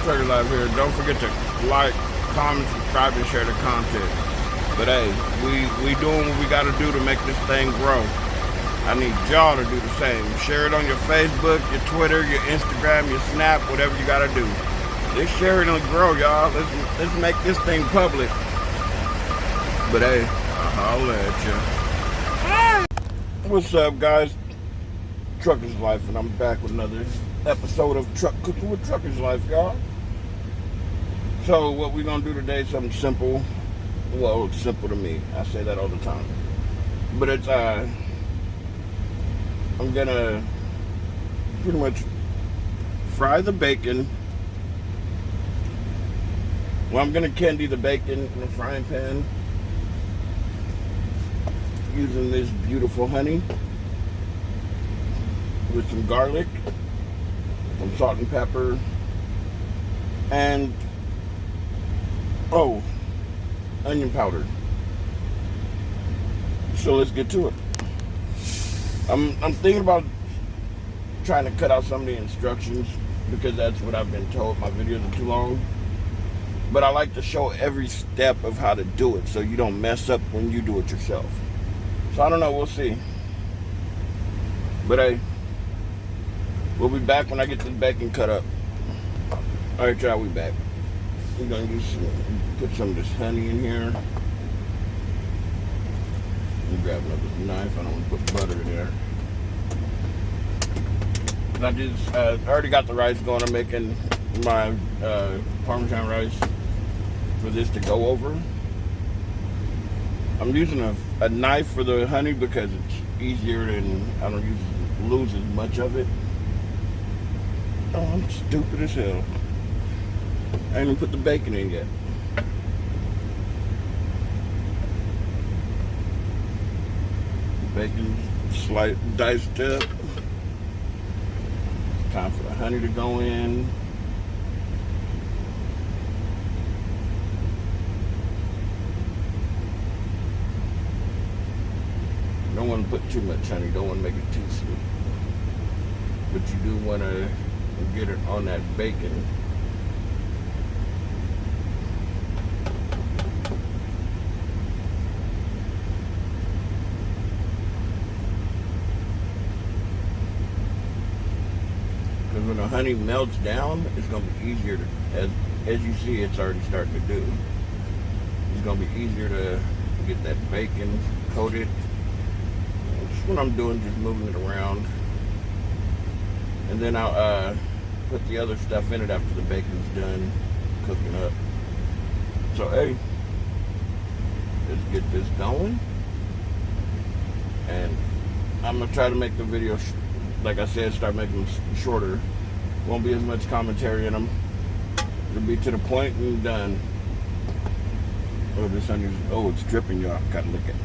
Truckerslife here. Don't forget to like, comment, subscribe, and share the content. But hey, we doing what we got to do to make this thing grow. I need y'all to do the same. Share it on your Facebook, your Twitter, your Instagram, your Snap, whatever you got to do. Let's share it and grow, y'all. Let's make this thing public. But hey, I'll holla at you. What's up, guys? Truckerslife, and I'm back with another episode of Cooking with Truckerslife, y'all. So what we're gonna do today is something simple. Well, it's simple to me. I say that all the time. But it's I'm gonna pretty much fry the bacon. Well, I'm gonna candy the bacon in a frying pan using this beautiful honey with some garlic, some salt and pepper, and onion powder. So let's get to it. I'm thinking about trying to cut out some of the instructions because that's what I've been told. My videos are too long. But I like to show every step of how to do it so you don't mess up when you do it yourself. So I don't know, we'll see. But hey, we'll be back when I get this bacon cut up. Alright, y'all, we back. We're gonna put some of this honey in here. Let me grab another knife. I don't want to put butter in there. And I just already got the rice going. I'm making my Parmesan rice for this to go over. I'm using a knife for the honey because it's easier and I don't lose as much of it. Oh, I'm stupid as hell. I ain't even put the bacon in yet. Bacon diced up. Time for the honey to go in. Don't want to put too much honey. Don't want to make it too sweet. But you do want to get it on that bacon. Because when the honey melts down, it's going to be easier to, as you see, it's already starting to do. It's going to be easier to get that bacon coated. That's what I'm doing, just moving it around. And then I'll put the other stuff in it after the bacon's done cooking up. So hey, let's get this going. And I'm going to try to make the video like I said, start making them shorter. Won't be as much commentary in them. It'll be to the point and done. Oh, this honey, it's dripping, y'all. Gotta look at it.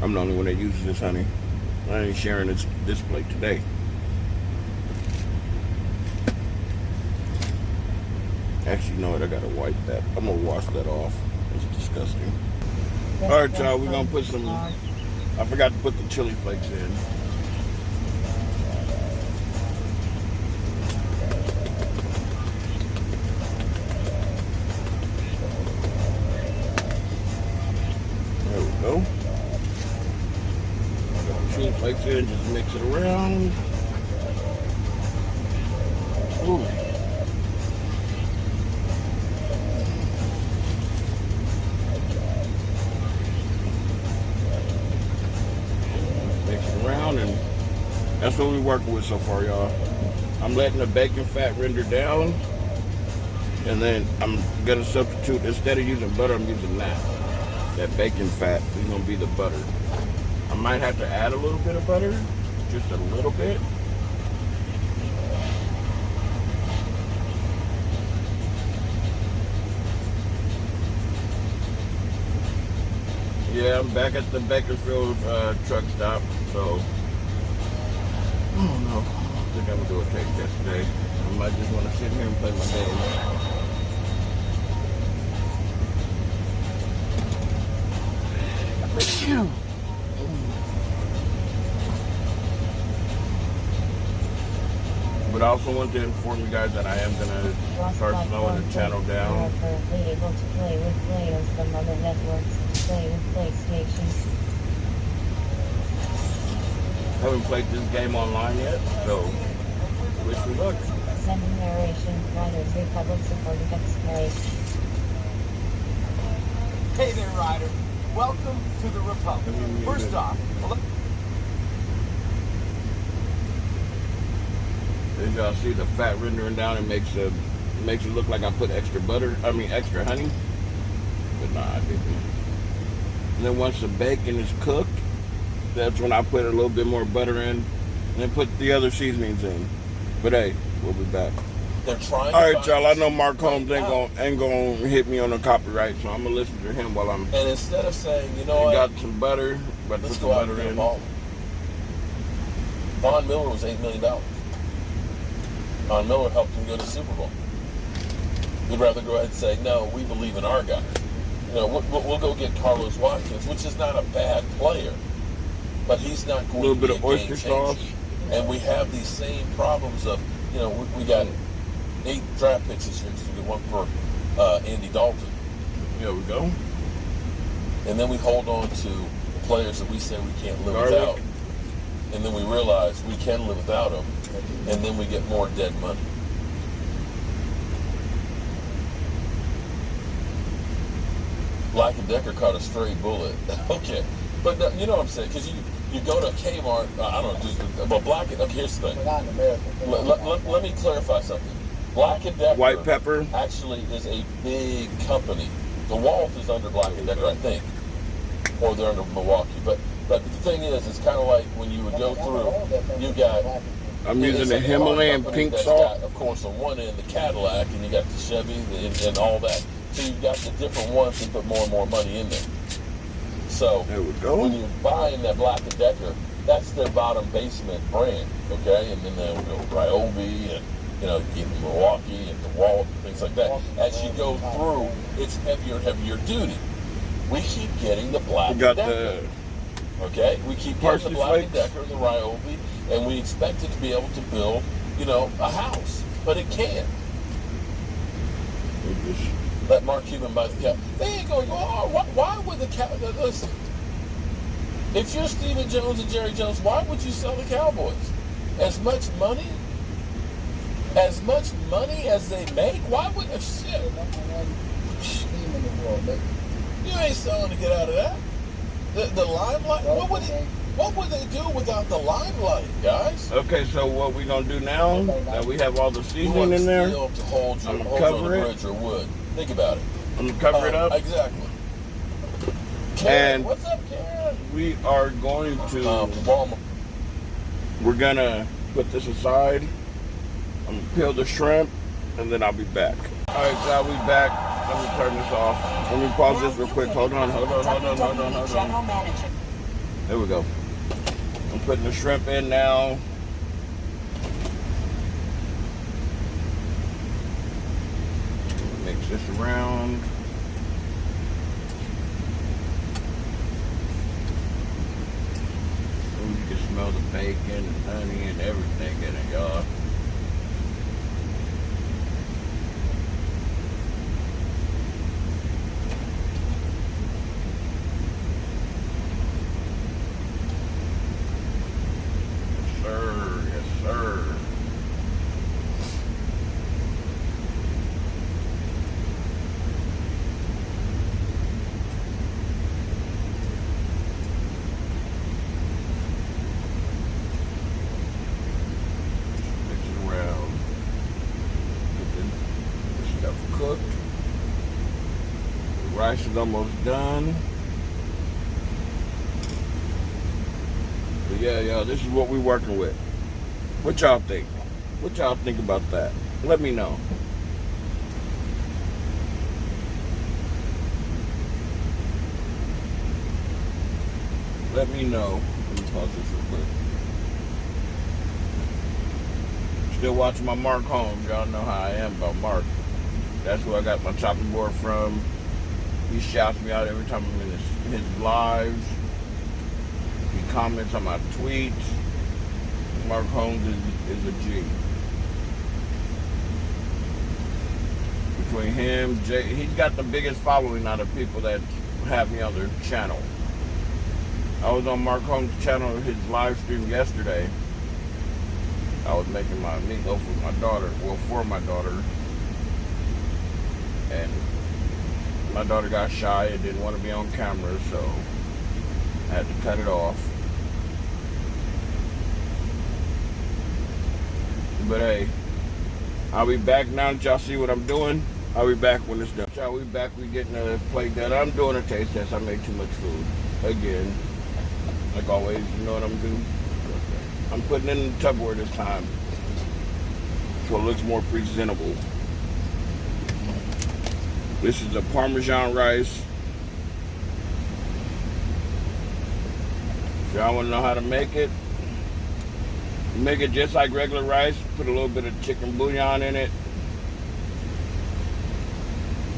I'm the only one that uses this honey. I ain't sharing this plate today. Actually, you know what? I gotta wipe that. I'm gonna wash that off. It's disgusting. Alright, y'all, we're gonna put some, I forgot to put the chili flakes in. There we go. Got the chili flakes in, just mix it around. Ooh. And that's what we're working with so far, y'all. I'm letting the bacon fat render down, and then I'm gonna substitute, instead of using butter, I'm using that bacon fat is gonna be the butter. I might have to add a little bit of butter, just a little bit. Yeah, I'm back at the Bakersfield truck stop, so I don't know. I think I'm gonna do a taste test today. I might just want to sit here and play my game. also want to inform you guys that I am going to start slowing the channel down. You are currently able to play with players from other networks to play with PlayStation. Haven't played this game online yet, so wish me luck. Sending narration, Riders Republic supported X-Play. Hey there, Ryder. Welcome to the Republic. First off, as y'all see, the fat rendering down, it makes it look like I put extra extra honey. But nah, I didn't. And then once the bacon is cooked, that's when I put a little bit more butter in, and then put the other seasonings in. But hey, we'll be back. they're trying. All right, y'all. I know Mark Holmes ain't gonna hit me on the copyright, so I'm gonna listen to him while I'm. And instead of saying, you know what, got some butter, but put let's some go out butter and get in. them all. Von Miller was $8 million. Von Miller helped him go to the Super Bowl. We'd rather go ahead and say, no, we believe in our guy. You know, we'll go get Carlos Watkins, which is not a bad player, but he's not going A little to bit be of a oyster game sauce. changer. And we have these same problems of, you know, we got 8 draft picks this year, so we get one for Andy Dalton. There we go. And then we hold on to players that we say we can't live Garlic. without. And then we realize we can live without them. And then we get more dead money. Black & Decker caught a stray bullet. Okay. But you know what I'm saying? Because you go to Kmart, I don't know, but Black & Decker, here's the thing. Let me clarify something. Black & Decker White pepper. actually is a big company. DeWalt is under Black & Decker, I think. Or they're under Milwaukee. But the thing is, it's kind of like when you would go through, you got... I'm using the Himalayan pink salt. Got, of course, on one end, the Cadillac, and you got the Chevy and all that. So you've got the different ones that put more and more money in there. So There we go. when you're buying that Black & Decker, that's their bottom basement brand, okay? And then they'll go Ryobi and, you know, even Milwaukee and DeWalt and things like that. As you go through, it's heavier and heavier duty. We keep getting the Black We got Decker. Okay? We keep getting the Parsley Black flakes. Decker and the Ryobi, and we expect it to be able to build, you know, a house. But it can't. We just- Let Mark Cuban buy the cow. They ain't going, oh, why would the cow... Listen, if you're Stephen Jones and Jerry Jones, why would you sell the Cowboys? As much money as they make? Why would... Shit. You ain't selling to get out of that. The limelight, what would they do without the limelight, guys? Okay, so what we gonna do now that we have all the You seasoning want in there? steel to hold you I'm gonna on cover the it. bridge or wood. Think about it. I'm gonna cover it up. Exactly. Karen, And what's up, Karen? we are going to. Walmart. We're gonna put this aside. I'm gonna peel the shrimp, and then I'll be back. All right, y'all, we back. Let me turn this off. Let me pause this real quick. Hold on. General Manager. There we go. I'm putting the shrimp in now. Mix this around. Ooh, you can smell the bacon and honey and everything in it, y'all. Yes, sir. Mix it around. Get this stuff cooked. The rice is almost done. But yeah, y'all, this is what we're working with. What y'all think? What y'all think about that? Let me know. Let me know. Let me pause this real quick. Still watching my Mark Holmes. Y'all know how I am about Mark. That's who I got my chopping board from. He shouts me out every time I'm in his lives. He comments on my tweets. Mark Holmes is a G. between him, Jay. He's got the biggest following out of people that have me on their channel. I was on Mark Holmes' channel, his live stream yesterday. I was making my meatloaf with my daughter, well, for my daughter. And my daughter got shy and didn't want to be on camera, so I had to cut it off. But hey, I'll be back now that y'all see what I'm doing. I'll be back when it's done. Y'all, we back. We getting a plate done. I'm doing a taste test. I made too much food. Again, like always, you know what I'm doing? I'm putting it in the Tupperware this time, so it looks more presentable. This is a Parmesan rice. If y'all want to know how to make it, make it just like regular rice. Put a little bit of chicken bouillon in it.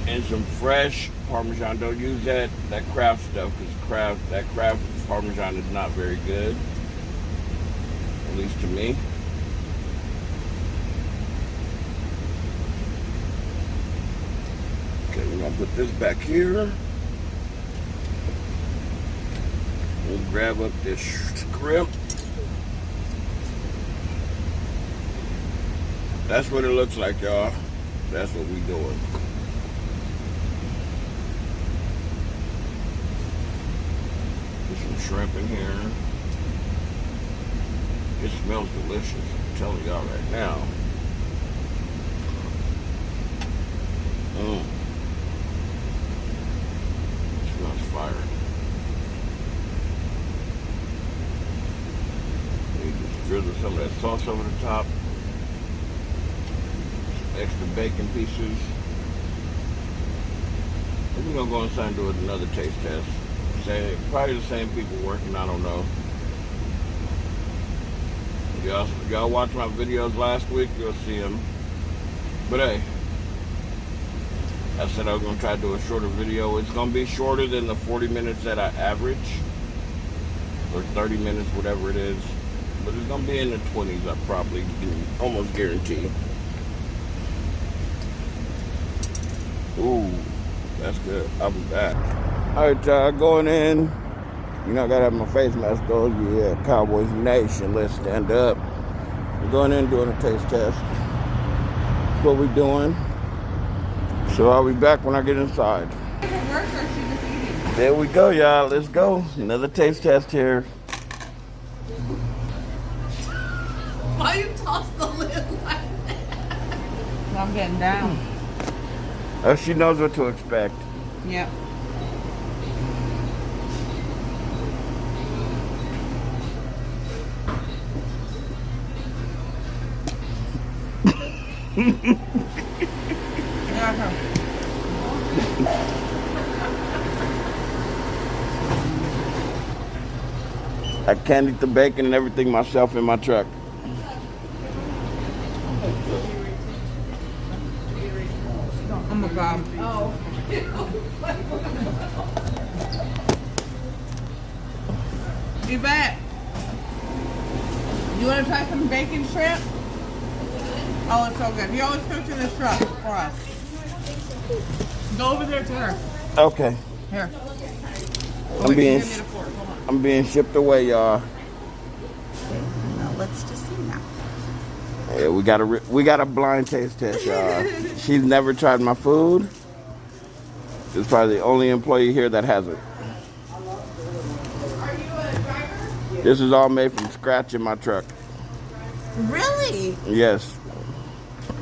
And some fresh Parmesan. Don't use that Kraft stuff, because that Kraft Parmesan is not very good. At least to me. Okay, we're gonna put this back here. We'll grab up this shrimp. That's what it looks like, y'all. That's what we doing. Put some shrimp in here. It smells delicious. I'm telling y'all right now. It smells fire. You just drizzle some of that sauce over the top. Some extra bacon pieces. We're gonna go inside and do another taste test. Probably the same people working, I don't know. Y'all watched my videos last week, you'll see them. But hey, I said I was going to try to do a shorter video. It's going to be shorter than the 40 minutes that I average. Or 30 minutes, whatever it is. But it's going to be in the 20s, I probably can almost guarantee. Ooh, that's good. I'll be back. Alright, y'all, going in. You know, I gotta have my face mask on. Yeah, Cowboys Nation, let's stand up. We're going in doing a taste test. That's what we're doing. So I'll be back when I get inside. There we go, y'all. Let's go. Another taste test here. Why you toss the lid like that? I'm getting down. Oh, she knows what to expect. Yep. I candied the bacon and everything myself in my truck. Oh my God. Oh. You bet. You want to try some bacon shrimp? Oh, it's so good. He always cooks in this truck for us. Go over there to her. Okay. Here. I'm being shipped away, y'all. Now let's just see now. Yeah, we got a blind taste test, y'all. She's never tried my food. She's probably the only employee here that hasn't. Are you a driver? This is all made from scratch in my truck. Really? Yes.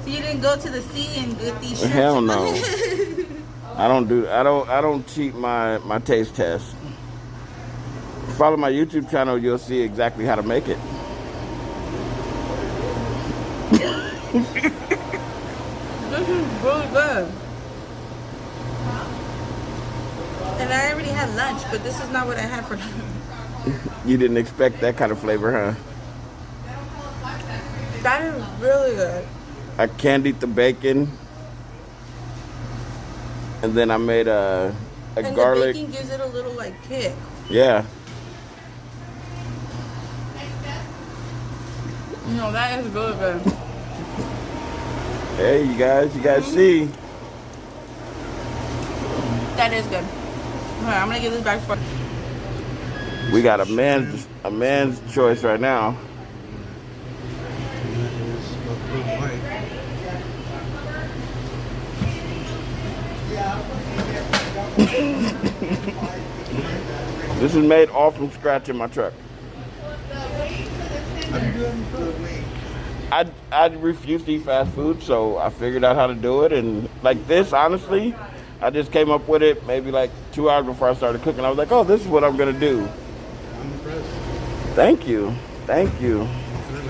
So you didn't go to the sea and get these shrimp? Hell no. I don't cheat my taste test. Follow my YouTube channel, you'll see exactly how to make it. This is really good. And I already had lunch, but this is not what I had for lunch. You didn't expect that kind of flavor, huh? That is really good. I candied the bacon. And then I made a and garlic. The bacon gives it a little like kick. Yeah. No, that is really good. Hey, you guys see. That is good. Alright, I'm gonna give this back for. We got a man's choice right now. This is made all from scratch in my truck. I refuse to eat fast food, so I figured out how to do it. And like this, honestly, I just came up with it maybe like 2 hours before I started cooking. I was like, oh, this is what I'm gonna do. Thank you. Thank you.